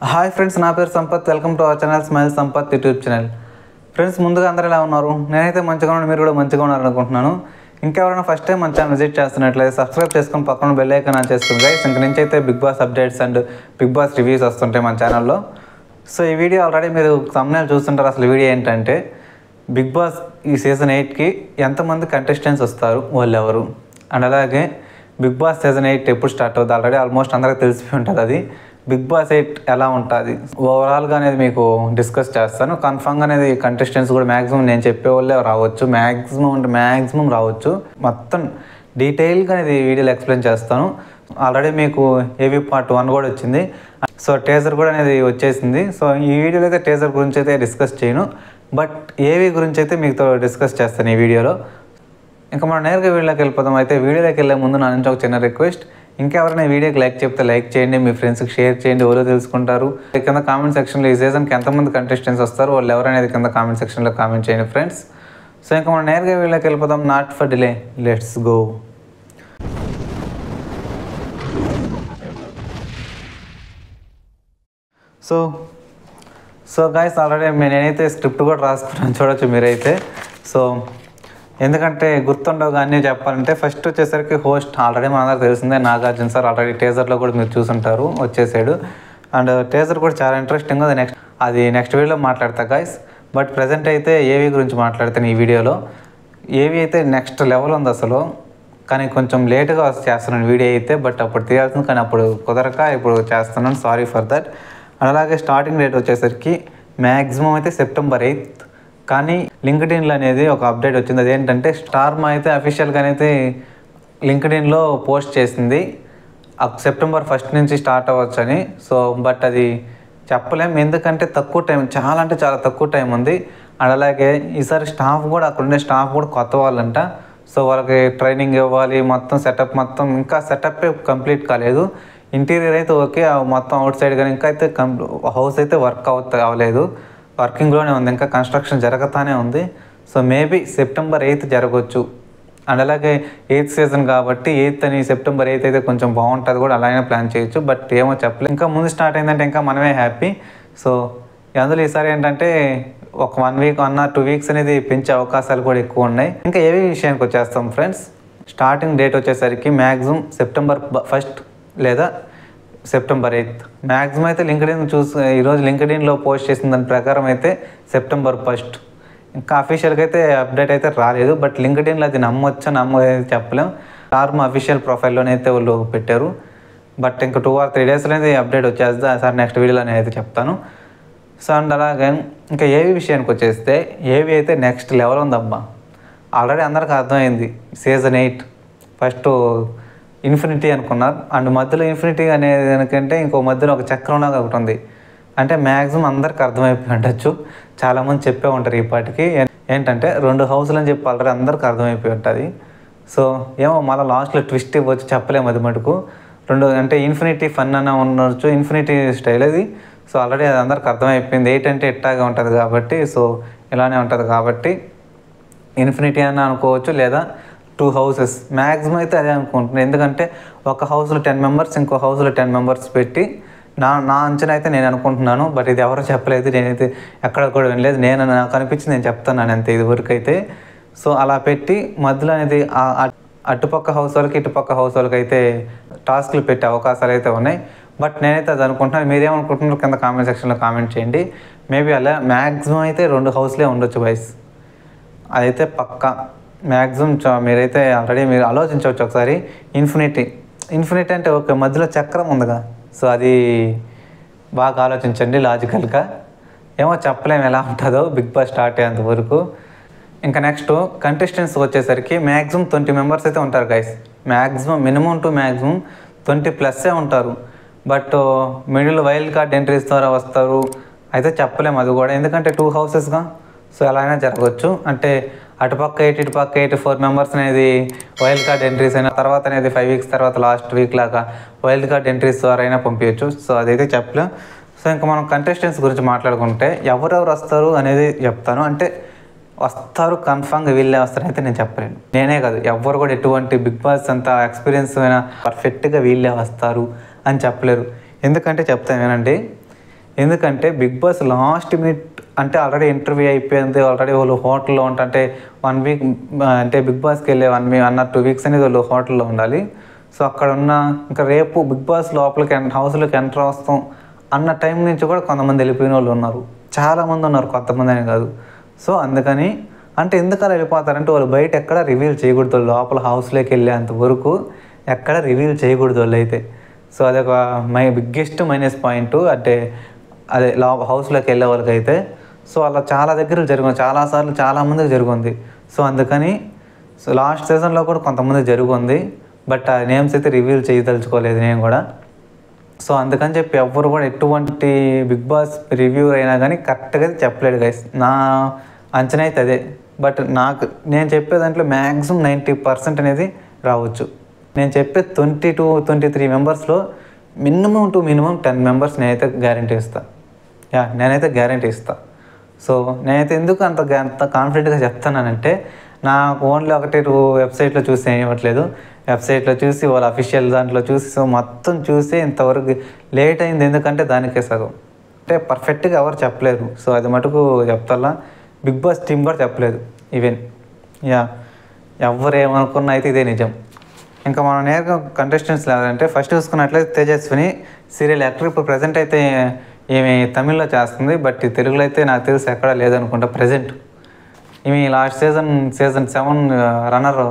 Hi friends, నా పేరు Sampath. Welcome to our channel smile Sampath YouTube channel. Friends, ముందుగా అందరూ ఎలా ఉన్నారు? నేనైతే మంచిగా ఉన్నాను, మీరు కూడా మంచిగా ఉన్నారనుకుంటున్నాను. ఇంకెవరైనా ఫస్ట్ టైం మన ఛానల్ విజిట్ చేస్తున్నట్లయితే సబ్స్క్రైబ్ చేసుకొని పక్కన బెల్ ఐకాన్ ఆన్ చేసుకుని గైస్. ఇంక నుంచి అయితే Bigg Boss updates and Bigg Boss reviews వస్తుంటాయి మన ఛానల్లో. సో ఈ వీడియో ఆల్రెడీ మీరు thumbnail చూస్తుంటారు. అసలు వీడియో ఏంటంటే బిగ్ బాస్ ఈ సీజన్ 8కి ఎంతమంది కంటెస్టెంట్స్ వస్తారు, వాళ్ళు ఎవరు, అండ్ అలాగే బిగ్ బాస్ సీజన్ 8 ఎప్పుడు స్టార్ట్ అవుతుంది ఆల్రెడీ ఆల్మోస్ట్ అందరికీ తెలిసిపోయి ఉంటుంది. అది బిగ్ బాస్ 8 ఎలా ఉంటుంది ఓవరాల్గా అనేది మీకు డిస్కస్ చేస్తాను. కన్ఫామ్గా అనేది కంటెస్టెంట్స్ కూడా మ్యాక్సిమం నేను చెప్పే వాళ్ళే రావచ్చు, మ్యాక్సిమం రావచ్చు. మొత్తం డీటెయిల్గా అనేది వీడియోలో ఎక్స్ప్లెయిన్ చేస్తాను. ఆల్రెడీ మీకు ఏవి పార్ట్ 1 కూడా వచ్చింది. సో టేజర్ కూడా అనేది వచ్చేసింది. సో ఈ వీడియోలో అయితే టేజర్ గురించి అయితే డిస్కస్ చేయను, బట్ ఏవి గురించి అయితే మీతో డిస్కస్ చేస్తాను ఈ వీడియోలో. ఇంకా మనం నేరుగా వీడియోలోకి వెళ్ళిపోతాం. అయితే వీడియోలోకి వెళ్ళే ముందు నా నుంచి ఒక చిన్న రిక్వెస్ట్, ఇంకెవరైనా వీడియోకి లైక్ చెప్తే లైక్ చేయండి, మీ ఫ్రెండ్స్కి షేర్ చేయండి, ఎవరో తెలుసుకుంటారు. కింద కామెంట్ సెక్షన్లో ఈ సీజన్కి ఎంతమంది కంటెస్టెంట్స్ వస్తారు, వాళ్ళు ఎవరనేది కింద కామెంట్ సెక్షన్లో కామెంట్ చేయండి ఫ్రెండ్స్. సో ఇంకా మనం నేరుగా వీడియోలోకి వెళ్ళిపోతాం. Not for delay, let's go. So guys, already నేనైతే స్క్రిప్ట్ కూడా రాసుకున్నాను, చూడొచ్చు మీరైతే. సో ఎందుకంటే గుర్తుండవు కానీ చెప్పాలంటే ఫస్ట్ వచ్చేసరికి హోస్ట్ ఆల్రెడీ మనందరికి తెలిసిందే, నాగార్జున సార్. ఆల్రెడీ టేజర్లో కూడా మీరు చూసుంటారు, వచ్చేసాడు. అండ్ టేజర్ కూడా చాలా ఇంట్రెస్టింగ్ ఉంది. నెక్స్ట్ వీడియోలో మాట్లాడతా గాయస్. బట్ ప్రజెంట్ అయితే ఏవి గురించి మాట్లాడతాను ఈ వీడియోలో. ఏవి అయితే నెక్స్ట్ లెవెల్ ఉంది అసలు, కానీ కొంచెం లేట్గా చేస్తున్నాను వీడియో అయితే. బట్ అప్పుడు తీయాల్సింది, కానీ అప్పుడు కుదరక ఇప్పుడు చేస్తున్నాను, సారీ ఫర్ దట్. అలాగే స్టార్టింగ్ డేట్ వచ్చేసరికి మ్యాక్సిమం అయితే September 8th. కానీ లింక్డ్ఇన్లో అనేది ఒక అప్డేట్ వచ్చింది. అదేంటంటే స్టార్మా అయితే అఫీషియల్గా అయితే లింక్డ్ఇన్లో పోస్ట్ చేసింది September 1st నుంచి స్టార్ట్ అవ్వచ్చు అని. సో బట్ అది చెప్పలేం, ఎందుకంటే తక్కువ టైం, చాలా అంటే చాలా తక్కువ టైం ఉంది. అండ్ అలాగే ఈసారి స్టాఫ్ కూడా, అక్కడుండే స్టాఫ్ కూడా కొత్త వాళ్ళంట. సో వాళ్ళకి ట్రైనింగ్ ఇవ్వాలి, మొత్తం సెటప్, మొత్తం ఇంకా సెటప్ కంప్లీట్ కాలేదు. ఇంటీరియర్ అయితే ఓకే, మొత్తం అవుట్ సైడ్ కానీ ఇంకా అయితే హౌస్ అయితే వర్క్ అవ్వలేదు, వర్కింగ్లోనే ఉంది, ఇంకా కన్స్ట్రక్షన్ జరుగుతూనే ఉంది. సో మేబీ September 8th జరగవచ్చు. అండ్ అలాగే 8th సీజన్ కాబట్టి 8th అని September 8th అయితే కొంచెం బాగుంటుంది కూడా, అలాగే ప్లాన్ చేయొచ్చు. బట్ ఏమో చెప్పలేదు, ఇంకా ముందు స్టార్ట్ అయిందంటే ఇంకా మనమే హ్యాపీ. సో అందులో ఈసారి ఏంటంటే ఒక 1 week 1 or 2 weeks అనేది పెంచే అవకాశాలు కూడా ఎక్కువ ఉన్నాయి. ఇంకా ఏవి విషయానికి వచ్చేస్తాం ఫ్రెండ్స్. స్టార్టింగ్ డేట్ వచ్చేసరికి మ్యాక్సిమం September 1st లేదా September 8th. మ్యాక్సిమం అయితే లింక్డ్ఇన్ ఈరోజు లింక్డ్ఇన్లో పోస్ట్ చేసిన దాని ప్రకారం అయితే September 1st. ఇంకా అఫీషియల్గా అయితే అప్డేట్ అయితే రాలేదు, బట్ లింక్డ్ఇన్లో అది నమ్మొచ్చా నమ్మలేదు చెప్పలేం. స్టార్మా అఫీషియల్ ప్రొఫైల్లోనే అయితే వాళ్ళు పెట్టారు. బట్ ఇంకా 2 or 3 daysలో అయితే అప్డేట్ వచ్చేస్తే సార్ నెక్స్ట్ వీడియోలో అయితే చెప్తాను. సో అండ్ అలాగే ఇంకా ఏవి విషయానికి వచ్చేస్తే ఏవి అయితే నెక్స్ట్ లెవెల్ ఉందబ్బా. ఆల్రెడీ అందరికీ అర్థమైంది, సీజన్ 8 ఫస్ట్ ఇన్ఫినిటీ అనుకున్నారు. అండ్ మధ్యలో ఇన్ఫినిటీ అనేది ఎందుకంటే ఇంకో మధ్యలో ఒక చక్రంలాగా ఒకటి ఉంది. అంటే మ్యాక్సిమం అందరికి అర్థమైపోయి ఉండొచ్చు, చాలామంది చెప్పే ఉంటారు ఈ పాటికి. ఏంటంటే 2 houses అని చెప్పి ఆల్రెడీ అందరికి అర్థమైపోయి ఉంటుంది. సో ఏమో మళ్ళీ లాస్ట్లో ట్విస్ట్ ఇవ్వచ్చు, చెప్పలేము అది మటుకు. 2 అంటే ఇన్ఫినిటీ ఫన్ అన్న ఉండొచ్చు, ఇన్ఫినిటీ స్టైల్ అది. సో ఆల్రెడీ అది అందరికి అర్థమైపోయింది. 8 అంటే ఇట్టాగా ఉంటుంది కాబట్టి, సో ఇలానే ఉంటుంది కాబట్టి ఇన్ఫినిటీ అని అనుకోవచ్చు, లేదా 2 houses మ్యాక్సిమం అయితే అదే అనుకుంటున్నాను. ఎందుకంటే ఒక హౌస్లో 10 members, ఇంకో హౌస్లో 10 members పెట్టి నా అంచనా అయితే నేను అనుకుంటున్నాను. బట్ ఇది ఎవరో చెప్పలేదు, నేనైతే ఎక్కడ కూడా వినలేదు, నాకు అనిపించింది నేను చెప్తున్నాను అంతే ఇదివరకు అయితే. సో అలా పెట్టి మధ్యలో అనేది అటుపక్క హౌస్ వాళ్ళకి ఇటుపక్క హౌస్ వాళ్ళకి అయితే టాస్క్లు పెట్టే అవకాశాలు అయితే ఉన్నాయి. బట్ నేనైతే అది అనుకుంటున్నాను. మీరేమనుకుంటున్నారు కింద కామెంట్ సెక్షన్లో కామెంట్ చేయండి. మేబీ అలా మ్యాక్సిమం అయితే 2 houses ఉండొచ్చు వైస్, అదైతే పక్కా మ్యాక్సిమం. మీరైతే ఆల్రెడీ మీరు ఆలోచించవచ్చు ఒకసారి. ఇన్ఫినిటీ అంటే ఓకే, మధ్యలో చక్రం ఉందిగా, సో అది బాగా ఆలోచించండి లాజికల్గా. ఏమో చెప్పలేము ఎలా ఉంటుందో బిగ్ బాస్ స్టార్ట్ అయ్యేంత వరకు. ఇంకా నెక్స్ట్ కంటెస్టెంట్స్ వచ్చేసరికి మ్యాక్సిమం 20 members అయితే ఉంటారు guys. Maximum minimum to maximum 20+ ఉంటారు. But middle wild card entries ద్వారా వస్తారు అయితే చెప్పలేము అది కూడా, ఎందుకంటే 2 housesగా. సో ఎలా అయినా జరగవచ్చు. అంటే అటుపక్క 8 ఇటుపక్క 8 4 members అనేది వైల్డ్ కార్డ్ ఎంట్రీస్ అయిన తర్వాత అనేది 5 weeks తర్వాత లాస్ట్ వీక్ లాగా వైల్డ్ కార్డ్ ఎంట్రీస్ ద్వారా అయినా పంపించవచ్చు. సో అదైతే చెప్పలేం. సో ఇంకా మనం కంటెస్టెంట్స్ గురించి మాట్లాడుకుంటే ఎవరెవరు వస్తారు అనేది చెప్తాను. అంటే వస్తారు కన్ఫామ్గా వీళ్ళే వస్తారైతే నేను చెప్పలేను, నేనే కాదు ఎవరు కూడా. ఎటువంటి బిగ్ బాస్ అంత ఎక్స్పీరియన్స్ అయినా పర్ఫెక్ట్గా వీళ్ళే వస్తారు అని చెప్పలేరు. ఎందుకంటే చెప్తాను వినండి. ఎందుకంటే బిగ్ బాస్ లాస్ట్ మినిట్ అంటే ఆల్రెడీ ఇంటర్వ్యూ అయిపోయింది, ఆల్రెడీ వాళ్ళు హోటల్లో అంటే 1 వీక్ అంటే బిగ్ బాస్కి వెళ్ళే 1 or 2 వీక్స్ అనేది వాళ్ళు హోటల్లో ఉండాలి. సో అక్కడ ఉన్న ఇంకా రేపు బిగ్ బాస్ లోపలికి హౌస్లోకి ఎంటర్ వస్తాం అన్న టైం నుంచి కూడా కొంతమంది వెళ్ళిపోయిన వాళ్ళు ఉన్నారు, చాలామంది ఉన్నారు, కొంతమంది అని కాదు. సో అందుకని అంటే ఎందుకు అలా వెళ్ళిపోతారంటే వాళ్ళు బయట ఎక్కడ రివీల్ చేయకూడదు, లోపల హౌస్లోకి వెళ్ళేంత వరకు ఎక్కడ రివీల్ చేయకూడదు వాళ్ళు అయితే. సో అదొక బిగ్గెస్ట్ మైనస్ పాయింట్ అంటే అదే హౌస్లోకి వెళ్ళే వాళ్ళకి అయితే. సో అలా చాలా దగ్గర జరిగింది, చాలాసార్లు చాలామందికి జరిగింది. సో అందుకని సో లాస్ట్ సీజన్లో కూడా కొంతమంది జరిగింది, బట్ ఆ నేమ్స్ అయితే రివీల్ చేయదలుచుకోలేదు నేను కూడా. సో అందుకని చెప్పి ఎవ్వరు కూడా ఎటువంటి బిగ్ బాస్ రివ్యూ అయినా కానీ కరెక్ట్గా చెప్పలేడు గైస్. నా అంచనా అయితే అదే. బట్ నేను చెప్పే దాంట్లో మ్యాక్సిమం 90% అనేది రావచ్చు. నేను చెప్పే 20 to 23 మెంబర్స్లో మినిమం 10 మెంబర్స్ నేనైతే గ్యారంటీ ఇస్తాను. నేనైతే గ్యారంటీ ఇస్తాను. సో నేనైతే ఎందుకు అంత కాన్ఫిడెంట్గా చెప్తున్నానంటే నాకు ఓన్లీ 1-2 వెబ్సైట్లో చూసి ఏం ఇవ్వట్లేదు, వెబ్సైట్లో చూసి వాళ్ళ అఫీషియల్ దాంట్లో చూసి సో మొత్తం చూసి ఇంతవరకు లేట్ అయింది ఎందుకంటే దానికే సగం అంటే పర్ఫెక్ట్గా ఎవరు చెప్పలేరు. సో అది మటుకు చెప్తాలా, బిగ్ బాస్ టీం కూడా చెప్పలేదు ఈవెన్. ఎవరు ఏమనుకున్నా అయితే ఇదే నిజం. ఇంకా మనం నేరుగా కంటెస్టెంట్స్ లేదంటే ఫస్ట్ చూసుకున్నట్లయితే తేజస్విని సీరియల్ యాక్టర్. ఇప్పుడు ప్రజెంట్ అయితే ఈమె తమిళ్లో చేస్తుంది, బట్ తెలుగులో అయితే నాకు తెలిసి ఎక్కడా లేదనుకుంటా ప్రజెంట్. ఈమె లాస్ట్ సీజన్ 7 రన్నర్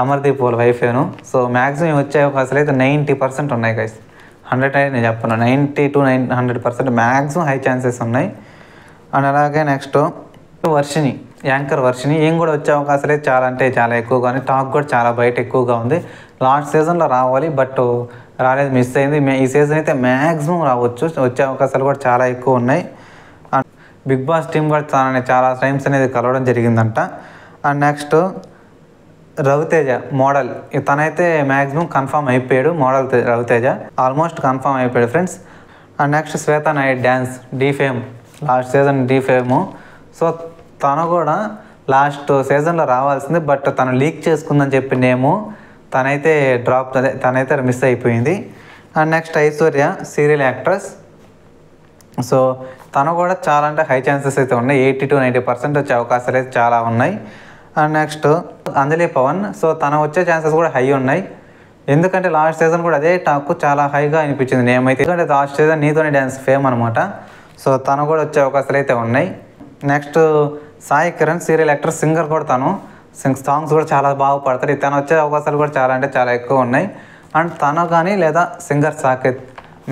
అమర్దీప్ వాళ్ళ వైఫేను. సో మ్యాక్సిమం వచ్చే అవకాశాలు అయితే 90% ఉన్నాయి గైస్. 100 అయితే నేను చెప్పను, 90 to 100% మ్యాక్సిమం హై ఛాన్సెస్ ఉన్నాయి. అండ్ అలాగే నెక్స్ట్ వర్షిని, యాంకర్ వర్షిని, ఏం కూడా వచ్చే అవకాశాలు అయితే చాలా అంటే చాలా ఎక్కువగా ఉంది. టాక్ కూడా చాలా బయట ఎక్కువగా ఉంది. లాస్ట్ సీజన్లో రావాలి బట్ రాలేదు, మిస్ అయింది. ఈ సీజన్ అయితే మ్యాక్సిమం రావచ్చు, వచ్చే అవకాశాలు కూడా చాలా ఎక్కువ ఉన్నాయి. బిగ్ బాస్ టీం కూడా చాలా టైమ్స్ అనేది కలవడం జరిగిందంట. అండ్ నెక్స్ట్ రవితేజ మోడల్, తనైతే మ్యాక్సిమం కన్ఫర్మ్ అయిపోయాడు. మోడల్ రవితేజ ఆల్మోస్ట్ కన్ఫర్మ్ అయిపోయాడు friends. And next Shweta Naidu dance Dhee fame, last season Dhee fame. So తను కూడా లాస్ట్ సీజన్లో రావాల్సింది, బట్ తను లీక్ చేసుకుందని చెప్పి నేము తనైతే మిస్ అయిపోయింది. And next Aishwarya serial actress. So తను కూడా చాలా అంటే హై ఛాన్సెస్ అయితే ఉన్నాయి, 80 to 90% వచ్చే అవకాశాలు అయితే చాలా ఉన్నాయి. And next Anjali Pavan. So తను వచ్చే ఛాన్సెస్ కూడా హై ఉన్నాయి, ఎందుకంటే లాస్ట్ సీజన్ కూడా అదే టాక్ చాలా హైగా అనిపించింది నేమైతే. ఎందుకంటే లాస్ట్ సీజన్ నీతోనే డ్యాన్స్ ఫేమ్ అనమాట. సో తను కూడా వచ్చే అవకాశాలు అయితే ఉన్నాయి. Next Sai Kiran serial actor, singer కూడా తను సాంగ్స్ కూడా చాలా బాగా పాడతాడు. తను వచ్చే అవకాశాలు కూడా చాలా అంటే చాలా ఎక్కువ ఉన్నాయి. అండ్ తను కానీ లేదా singer Saketh,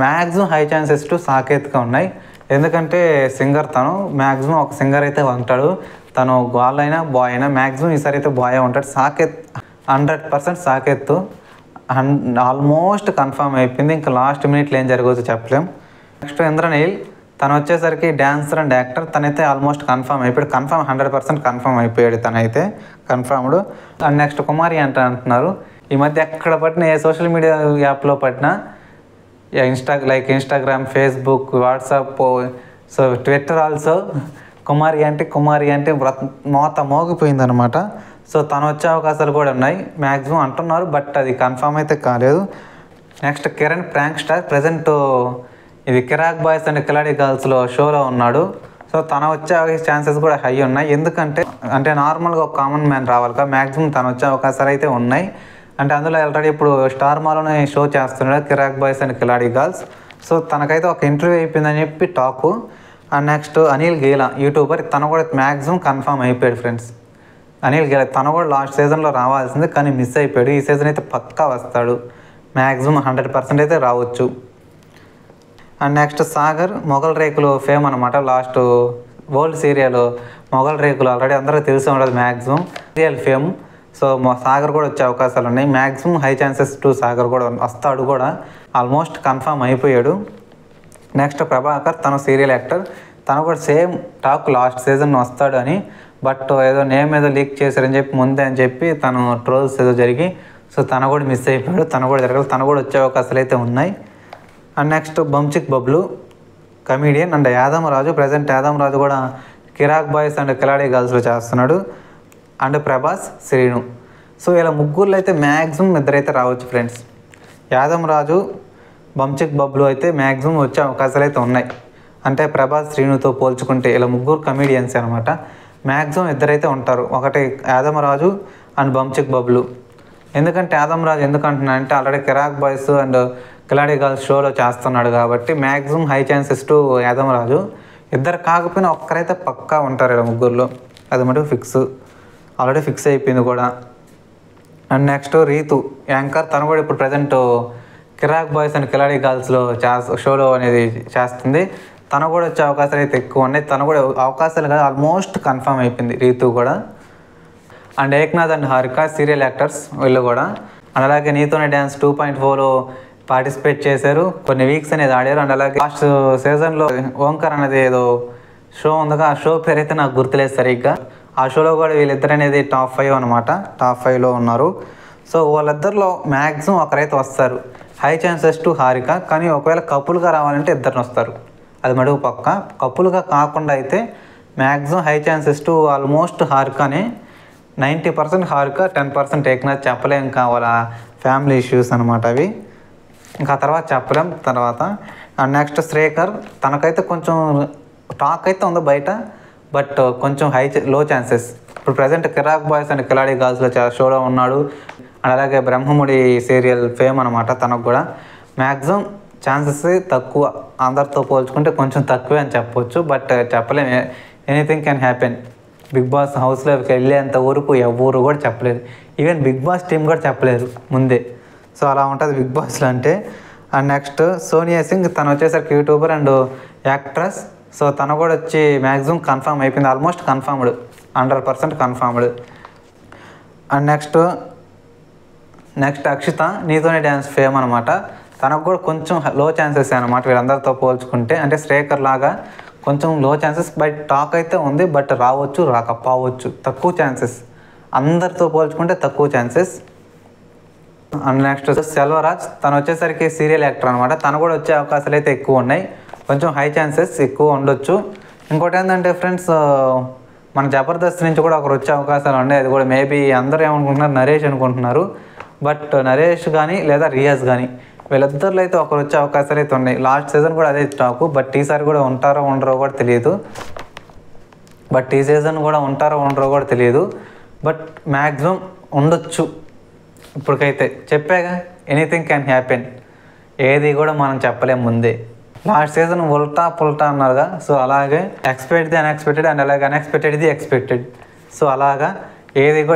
maximum high chances to సాకేత్గా ఉన్నాయి. ఎందుకంటే సింగర్ తను మ్యాక్సిమం ఒక సింగర్ అయితే ఉంటాడు, తను గర్ల్ అయినా బాయ్ అయినా మ్యాక్సిమం ఈసారి అయితే బాయ్ ఉంటాడు. సాకేత్ 100% సాకేత్ ఆల్మోస్ట్ కన్ఫర్మ్ అయిపోయింది. ఇంకా లాస్ట్ మినిట్లో ఏం జరగవచ్చు చెప్పలేం. నెక్స్ట్ ఇంద్రనీల్, తను వచ్చేసరికి డాన్సర్ అండ్ యాక్టర్, తనైతే ఆల్మోస్ట్ కన్ఫర్మ్ అయిపోయాడు, 100% కన్ఫర్మ్ అయిపోయాడు తనైతే కన్ఫర్మ్డ్. అండ్ నెక్స్ట్ కుమారి అంటున్నారు. ఈ మధ్య ఎక్కడ పట్టినా ఏ సోషల్ మీడియా యాప్లో పట్టినా Instagram, Facebook, WhatsApp, so Twitter also Kumari అంటే మోత మోగిపోయిందనమాట. సో తను వచ్చే అవకాశాలు కూడా ఉన్నాయి మ్యాక్సిమం అంటున్నారు, బట్ అది కన్ఫర్మ్ అయితే కాలేదు. Next Kiran prank star, present ఇది కిరాక్ బాయ్స్ అండ్ కిలాడి గర్ల్స్లో షోలో ఉన్నాడు. సో తను వచ్చే ఛాన్సెస్ కూడా హై ఉన్నాయి, ఎందుకంటే నార్మల్గా ఒక కామన్ మ్యాన్ రావాలి కదా, మ్యాక్సిమం తను వచ్చే అవకాశాలు అయితే ఉన్నాయి. అంటే అందులో ఆల్రెడీ ఇప్పుడు స్టార్ మాలోనే షో చేస్తున్నాడు Kirrak boys and Khiladi girls. So తనకైతే ఒక ఇంటర్వ్యూ అయిపోయిందని చెప్పి talk. And next Anil Geela YouTuber, తను కూడా మ్యాక్సిమం కన్ఫర్మ్ అయిపోయాడు ఫ్రెండ్స్. అనిల్ గేలా తను కూడా లాస్ట్ సీజన్లో రావాల్సింది కానీ మిస్ అయిపోయాడు. ఈ సీజన్ అయితే పక్కా వస్తాడు, మ్యాక్సిమం 100% అయితే రావచ్చు. అండ్ నెక్స్ట్ సాగర్, మొగల్ రేకులు ఫేమ్ అనమాట. లాస్ట్ వరల్డ్ సీరియల్ మొగల్ రేకులు ఆల్రెడీ అందరూ తెలిసి ఉండదు maximum serial fame. So Sagar కూడా వచ్చే అవకాశాలు ఉన్నాయి, maximum high chances to Sagar కూడా వస్తాడు, కూడా ఆల్మోస్ట్ కన్ఫర్మ్ అయిపోయాడు. నెక్స్ట్ ప్రభాకర్, తను సీరియల్ యాక్టర్, తను కూడా సేమ్ టాక్ లాస్ట్ సీజన్ వస్తాడు అని, బట్ ఏదో నేమ్ ఏదో లీక్ చేశారని చెప్పి ముందే అని చెప్పి తను ట్రోల్స్ ఏదో జరిగి సో తను కూడా మిస్ అయిపోయాడు, తను కూడా జరగాలి, తను కూడా వచ్చే అవకాశాలు అయితే ఉన్నాయి. And next బంచిక్ Bablu comedian and Yadamaraju, present Yadamaraju కూడా కిరాక్ బాయ్స్ అండ్ కిలాడి గర్ల్స్లో చేస్తున్నాడు. అండ్ ప్రభాస్, శ్రీను. సో ఇలా ముగ్గురులో అయితే మ్యాక్సిమం ఇద్దరైతే రావచ్చు ఫ్రెండ్స్. యాదమరాజు, బంచిక్ బబ్లు అయితే మ్యాక్సిమం వచ్చే అవకాశాలు అయితే ఉన్నాయి. అంటే ప్రభాస్ శ్రీనుతో పోల్చుకుంటే ఇలా ముగ్గురు కమీడియన్స్ అనమాట. మ్యాక్సిమం ఇద్దరైతే ఉంటారు, ఒకటి యాదమరాజు అండ్ బంచిక్ బబ్లు. ఎందుకంటే యాదమరాజు ఎందుకంటున్నా అంటే already Kirik boys and Khiladi girls షోలో చేస్తున్నాడు కాబట్టి maximum high chances to Yadamaraju. ఇద్దరు కాకపోయినా ఒక్కరైతే పక్కా ఉంటారు ఇలా ముగ్గురులో, అది మటుకు ఫిక్స్, ఆల్రెడీ ఫిక్స్ అయిపోయింది కూడా. అండ్ నెక్స్ట్ రీతు యాంకర్, తను కూడా ఇప్పుడు ప్రజెంట్ కిరాక్ బాయ్స్ అండ్ కిలాడి గర్ల్స్లో షోలో అనేది చేస్తుంది. తను కూడా వచ్చే అవకాశాలు అయితే ఎక్కువ ఉన్నాయి, తను కూడా అవకాశాలు కాదు ఆల్మోస్ట్ కన్ఫర్మ్ అయిపోయింది రీతు కూడా. And Eknath and Harika serial actors వీళ్ళు కూడా. అండ్ అలాగే నీతోనే డ్యాన్స్ 2.4లో పార్టిసిపేట్ చేశారు, కొన్ని వీక్స్ అనేది ఆడారు. అండ్ అలాగే లాస్ట్ సీజన్లో ఓంకార్ అనేది ఏదో షో ఉందిగా, ఆ షో పేరు అయితే నాకు గుర్తులేదు సరిగ్గా. ఆ షోలో కూడా వీళ్ళిద్దరు అనేది టాప్ 5 అనమాట, టాప్ 5లో ఉన్నారు. సో వాళ్ళిద్దరిలో మ్యాక్సిమం ఒకరైతే వస్తారు, హై ఛాన్సెస్ టు హారిక. కానీ ఒకవేళ కపుల్గా రావాలంటే ఇద్దరిని వస్తారు, అది మడుగు పక్క. కపుల్గా కాకుండా అయితే maximum high chances to almost హారికనే, 90% హారిక, 10% ఏక్నాథ్. చెప్పలేం, ఇంకా వాళ్ళ ఫ్యామిలీ ఇష్యూస్ అనమాట అవి, ఇంకా తర్వాత చెప్పలేం తర్వాత. అండ్ నెక్స్ట్ శ్రేఖర్, తనకైతే కొంచెం టాక్ అయితే ఉంది బయట, బట్ కొంచెం లో ఛాన్సెస్. ఇప్పుడు ప్రజెంట్ కిరాక్ బాయ్స్ అండ్ కిలాడి గర్ల్స్లో షోలో ఉన్నాడు. అండ్ అలాగే బ్రహ్మముడి సీరియల్ ఫేమ్ అనమాట, తనకు కూడా మ్యాక్సిమం ఛాన్సెస్ తక్కువ, అందరితో పోల్చుకుంటే కొంచెం తక్కువే అని చెప్పొచ్చు. బట్ చెప్పలేం, anything can happen. Bigg Boss హౌస్లోకి వెళ్ళేంత వరకు ఎవరు కూడా చెప్పలేదు, ఈవెన్ బిగ్ బాస్ టీం కూడా చెప్పలేరు ముందే. సో అలా ఉంటుంది బిగ్ బాస్లో అంటే. అండ్ నెక్స్ట్ సోనియా సింగ్, తను వచ్చేసరికి యూట్యూబర్ అండ్ యాక్ట్రెస్. సో తను కూడా వచ్చి మ్యాక్సిమం కన్ఫర్మ్ అయిపోయింది, almost confirmed, 100% confirmed. And next Akshitha, నీతోనే డ్యాన్స్ ఫేమ్ అనమాట. తనకు కూడా కొంచెం లో ఛాన్సెస్ అనమాట వీళ్ళందరితో పోల్చుకుంటే, అంటే శ్రేఖర్ లాగా కొంచెం లో ఛాన్సెస్. బట్ టాక్ అయితే ఉంది, బట్ రావచ్చు రాకపోవచ్చు, తక్కువ ఛాన్సెస్, అందరితో పోల్చుకుంటే తక్కువ ఛాన్సెస్. అండ్ నెక్స్ట్ సెల్వరాజ్, తను వచ్చేసరికి సీరియల్ యాక్టర్ అనమాట. తను కూడా వచ్చే అవకాశాలు అయితే ఎక్కువ ఉన్నాయి, కొంచెం హై ఛాన్సెస్ ఎక్కువ ఉండొచ్చు. ఇంకోటి ఏంటంటే ఫ్రెండ్స్, మన జబర్దస్త్ నుంచి కూడా ఒకరు వచ్చే అవకాశాలు ఉన్నాయి, అది కూడా మేబీ అందరూ ఏమనుకుంటున్నారు నరేష్ అనుకుంటున్నారు, బట్ నరేష్ కానీ లేదా రియాజ్ కానీ వీళ్ళిద్దరిలో అయితే ఒకరు వచ్చే అవకాశాలు అయితే ఉన్నాయి. లాస్ట్ సీజన్ కూడా అదే టాకు, బట్ ఈసారి కూడా ఉంటారో ఉండరో కూడా తెలియదు, బట్ ఈ సీజన్ కూడా ఉంటారో ఉండరో కూడా తెలియదు, బట్ మ్యాక్సిమం ఉండొచ్చు. ఇప్పటికైతే చెప్పాగా, ఎనీథింగ్ క్యాన్ హ్యాపెన్, ఏది కూడా మనం చెప్పలేం ముందే. లాస్ట్ సీజన్ ఉల్టా పుల్టా అన్నారుగా, సో అలాగే ఎక్స్పెక్ట్ ది అన్ఎక్స్పెక్టెడ్ అండ్ అలాగే అన్ఎక్స్పెక్టెడ్ ది ఎక్స్పెక్టెడ్. సో అలాగా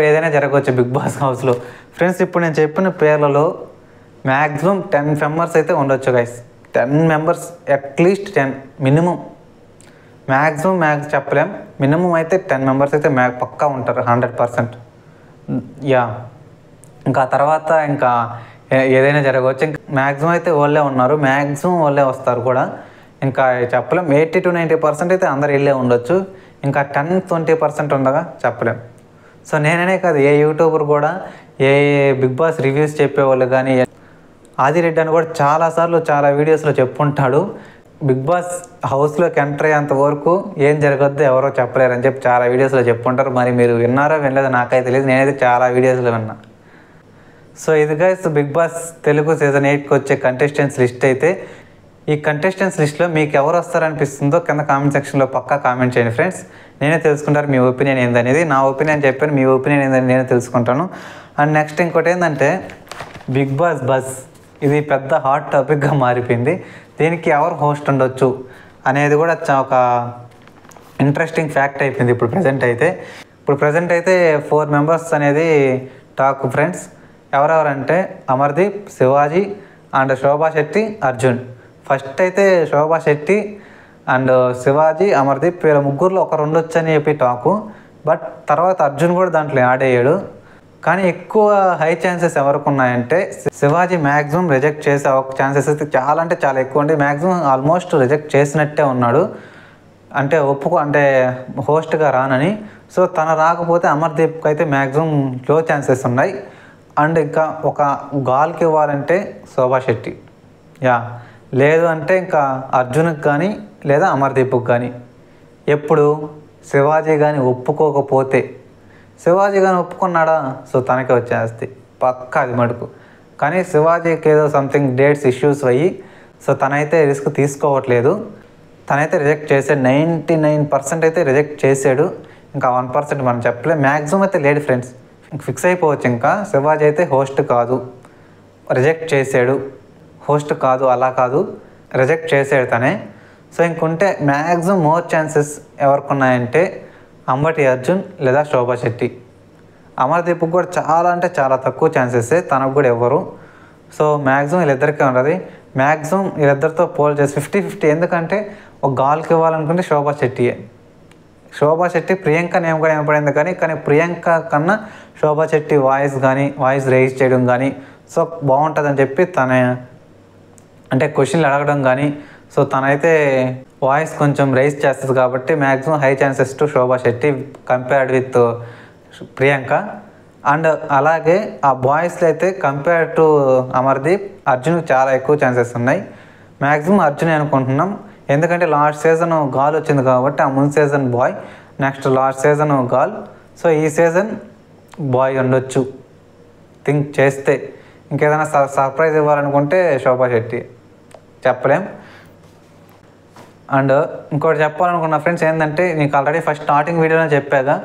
ఏదైనా జరగవచ్చు బిగ్ బాస్ హౌస్లో. ఫ్రెండ్స్, ఇప్పుడు నేను చెప్పిన పేర్లలో మ్యాక్సిమం 10 మెంబర్స్ అయితే ఉండొచ్చు guys, 10 members at least 10 minimum, maximum చెప్పలేం, మినిమం అయితే 10 మెంబర్స్ అయితే పక్కా ఉంటారు 100%. యా, ఇంకా తర్వాత ఇంకా ఏదైనా జరగవచ్చు. ఇంకా మ్యాక్సిమం అయితే వాళ్ళే ఉన్నారు, మ్యాక్సిమం వాళ్ళే వస్తారు కూడా, ఇంకా చెప్పలేం. 80 to 90% అయితే అందరు వెళ్ళే ఉండొచ్చు, ఇంకా 10-20% ఉండగా చెప్పలేం. సో నేననే కాదు, ఏ యూట్యూబర్ కూడా, ఏ బిగ్ బాస్ రివ్యూస్ చెప్పేవాళ్ళు కానీ, ఆదిరెడ్డి అని కూడా చాలాసార్లు చాలా వీడియోస్లో చెప్పుంటాడు, బిగ్ బాస్ హౌస్లోకి ఎంటర్ అయ్యేంత వరకు ఏం జరగద్దు ఎవరో చెప్పలేరు అని చెప్పి చాలా వీడియోస్లో చెప్పుంటారు. మరి మీరు విన్నారో వినలేదో నాకైతే తెలియదు, నేనైతే చాలా వీడియోస్లో విన్నా. సో ఇది guys Bigg Boss Telugu season 8కి వచ్చే కంటెస్టెంట్స్ లిస్ట్ అయితే. ఈ కంటెస్టెంట్స్ లిస్ట్లో మీకు ఎవరు వస్తారనిపిస్తుందో కింద కామెంట్ సెక్షన్లో పక్కా కామెంట్ చేయండి ఫ్రెండ్స్. నేనే తెలుసుకుంటారు మీ ఒపీనియన్ ఏందనేది. నా ఒపీనియన్ చెప్పాను, మీ ఒపీనియన్ ఏందని నేనే తెలుసుకుంటాను. అండ్ నెక్స్ట్ ఇంకోటి ఏంటంటే బిగ్ బాస్ బస్, ఇది పెద్ద హాట్ టాపిక్గా మారిపోయింది. దీనికి ఎవరు హోస్ట్ ఉండొచ్చు అనేది కూడా ఒక ఇంట్రెస్టింగ్ ఫ్యాక్ట్ అయిపోయింది ఇప్పుడు ప్రజెంట్ అయితే. 4 మెంబర్స్ అనేది టాక్ ఫ్రెండ్స్. ఎవరెవరంటే అమర్దీప్, శివాజీ అండ్ శోభా శెట్టి, అర్జున్. ఫస్ట్ అయితే శోభా శెట్టి అండ్ శివాజీ, అమర్దీప్ వీళ్ళ ముగ్గురులో ఒకరు ఉండొచ్చు అని చెప్పి టాకు. బట్ తర్వాత అర్జున్ కూడా దాంట్లో యాడ్ అయ్యాడు. కానీ ఎక్కువ హై ఛాన్సెస్ ఎవరికి ఉన్నాయంటే శివాజీ మ్యాక్సిమం రిజెక్ట్ చేసే ఛాన్సెస్ అయితే చాలా అంటే చాలా ఎక్కువ ఉంది. మ్యాక్సిమం ఆల్మోస్ట్ రిజెక్ట్ చేసినట్టే ఉన్నాడు, అంటే అంటే హోస్ట్గా రానని. సో తను రాకపోతే అమర్దీప్కి అయితే మ్యాక్సిమం లో ఛాన్సెస్ ఉన్నాయి. అండ్ ఇంకా ఒక గాల్కి ఇవ్వాలంటే శోభా శెట్టి, లేదు అంటే ఇంకా అర్జున్కి కానీ లేదా అమర్దీప్కి కానీ. ఎప్పుడు శివాజీ కానీ ఒప్పుకోకపోతే, శివాజీ కానీ ఒప్పుకున్నాడా సో తనకే వచ్చేస్తాయి పక్కా, అది మటుకు. కానీ శివాజీకి ఏదో సంథింగ్ డేట్స్ ఇష్యూస్ అయ్యి సో తనైతే రిస్క్ తీసుకోవట్లేదు. తనైతే రిజెక్ట్ చేశాడు. 99% అయితే రిజెక్ట్ చేశాడు. ఇంకా 1% మనం చెప్పలేదు. మ్యాక్సిమం అయితే లేడు ఫ్రెండ్స్. ఇంక ఫిక్స్ అయిపోవచ్చు. ఇంకా శివాజీ అయితే హోస్ట్ కాదు, రిజెక్ట్ చేశాడు. హోస్ట్ కాదు, అలా కాదు, రిజెక్ట్ చేసాడు తనే. సో ఇంకుంటే మ్యాక్సిమం మోర్ ఛాన్సెస్ ఎవరికి ఉన్నాయంటే అంబటి అర్జున్ లేదా శోభా శెట్టి. అమర్దీప్కి కూడా చాలా అంటే చాలా తక్కువ ఛాన్సెస్, తనకు కూడా ఎవ్వరు. సో మ్యాక్సిమం వీళ్ళిద్దరికే ఉంటుంది. మ్యాక్సిమం వీళ్ళిద్దరితో పోల్ చేసి 50-50. ఎందుకంటే ఒక గాల్కి ఇవ్వాలనుకుంటే శోభా శెట్టియే. శోభా శెట్టి ప్రియాంక నేమ్ కూడా ఏమపడింది, కానీ ప్రియాంక కన్నా శోభా శెట్టి వాయిస్ రైజ్ చేయడం కానీ సో బాగుంటుందని చెప్పి తన అంటే క్వశ్చన్లు అడగడం కానీ సో తనైతే వాయిస్ కొంచెం రైజ్ చేస్తుంది కాబట్టి maximum high chances to Shobha Shetty compared with Priyanka. And అలాగే ఆ బాయ్స్లో అయితే కంపేర్ టు అమర్దీప్ అర్జున్కి చాలా ఎక్కువ ఛాన్సెస్ ఉన్నాయి. మ్యాక్సిమం అర్జునే అనుకుంటున్నాం. ఎందుకంటే లాస్ట్ సీజన్ గాల్ వచ్చింది కాబట్టి, ఆ ముందు season boy, next last season gal. So ఈ సీజన్ బాయ్ ఉండొచ్చు థింక్ చేస్తే. ఇంకేదైనా సర్ప్రైజ్ ఇవ్వాలనుకుంటే శోభా శెట్టి, చెప్పలేం. అండ్ ఇంకోటి చెప్పాలనుకున్న ఫ్రెండ్స్ ఏంటంటే, నీకు ఆల్రెడీ ఫస్ట్ స్టార్టింగ్ వీడియోలో చెప్పాగా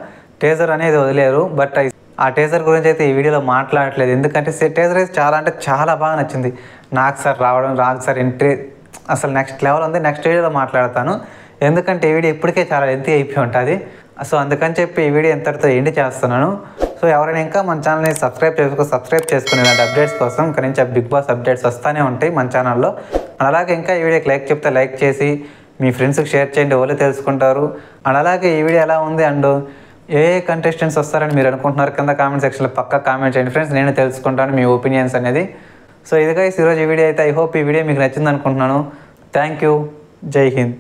టీజర్ అనేది వదిలేరు. బట్ ఆ టీజర్ గురించి అయితే ఈ వీడియోలో మాట్లాడట్లేదు. ఎందుకంటే టీజర్ అయితే చాలా అంటే చాలా బాగా నచ్చింది నాకు. సార్ రావడం, రాజు సార్ ఎంట్రీ అసలు నెక్స్ట్ లెవెల్ ఉంది. నెక్స్ట్ వీడియోలో మాట్లాడతాను. ఎందుకంటే ఈ వీడియో ఇప్పటికే చాలా లెంతీ అయిపోయి ఉంటుంది. సో అందుకని చెప్పి ఈ వీడియో ఎంతటితో ఎండ్ చేస్తున్నాను. సో ఎవరైనా ఇంకా మన ఛానల్ని సబ్స్క్రైబ్ చేసుకుని ఇలాంటి అప్డేట్స్ కోసం ఇక్కడ నుంచి బిగ్ బాస్ అప్డేట్స్ వస్తూనే ఉంటాయి మన ఛానల్లో. అలాగే ఇంకా ఈ వీడియోకి లైక్ చెప్తే లైక్ చేసి మీ ఫ్రెండ్స్కి షేర్ చేయండి, వాళ్ళు తెలుసుకుంటారు. అండ్ అలాగే ఈ వీడియో ఎలా ఉంది అండ్ ఏ కంటెస్టెంట్స్ వస్తారని మీరు అనుకుంటున్నారు కింద కామెంట్ సెక్షన్లో పక్కా కామెంట్ చేయండి ఫ్రెండ్స్. నేను తెలుసుకుంటాను మీ ఒపీనియన్స్ అనేది. సో ఇది గైస్ ఈరోజు ఈ వీడియో అయితే. ఐ హోప్ ఈ వీడియో మీకు నచ్చింది అనుకుంటున్నాను. Thank you. జై హింద్.